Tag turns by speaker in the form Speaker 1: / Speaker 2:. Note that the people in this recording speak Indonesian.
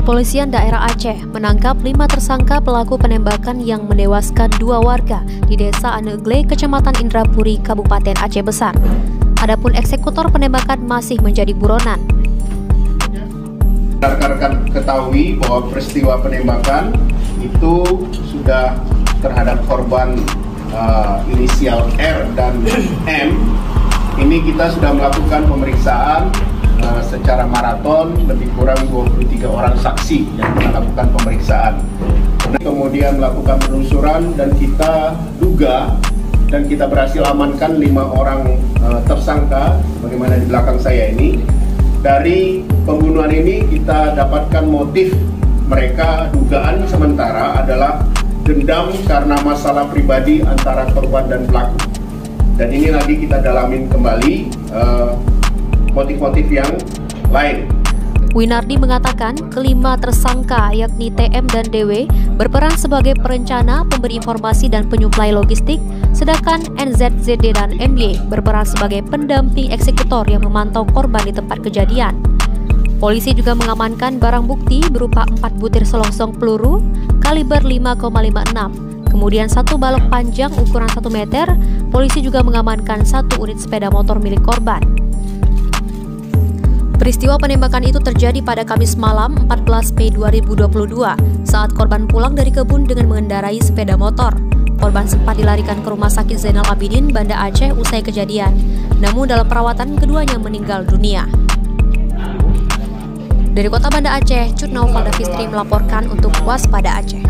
Speaker 1: Kepolisian daerah Aceh menangkap 5 tersangka pelaku penembakan yang menewaskan 2 warga di Desa Anegle, Kecamatan Indrapuri, Kabupaten Aceh Besar. Adapun eksekutor penembakan masih menjadi buronan.
Speaker 2: Rekan-rekan ketahui bahwa peristiwa penembakan itu sudah terhadap korban inisial R dan M. Ini kita sudah melakukan pemeriksaan secara maraton, lebih kurang 23 orang saksi yang kita lakukan pemeriksaan. Kemudian melakukan penelusuran dan kita duga dan kita berhasil amankan 5 orang tersangka, bagaimana di belakang saya ini. Dari pembunuhan ini kita dapatkan motif mereka, dugaan sementara adalah dendam karena masalah pribadi antara korban dan pelaku. Dan ini lagi kita dalamin kembali motif-motif yang lain.
Speaker 1: Winardi mengatakan kelima tersangka yakni TM dan DW berperan sebagai perencana, pemberi informasi dan penyuplai logistik, sedangkan NZZD dan MY berperan sebagai pendamping eksekutor yang memantau korban di tempat kejadian. Polisi juga mengamankan barang bukti berupa 4 butir selongsong peluru kaliber 5,56, kemudian 1 balok panjang ukuran 1 meter. Polisi juga mengamankan 1 unit sepeda motor milik korban. Peristiwa penembakan itu terjadi pada Kamis malam 14 Mei 2022 saat korban pulang dari kebun dengan mengendarai sepeda motor. Korban sempat dilarikan ke Rumah Sakit Zainal Abidin, Banda Aceh usai kejadian. Namun dalam perawatan keduanya meninggal dunia. Dari Kota Banda Aceh, Cutnau Valda Fistri melaporkan untuk Waspada Aceh.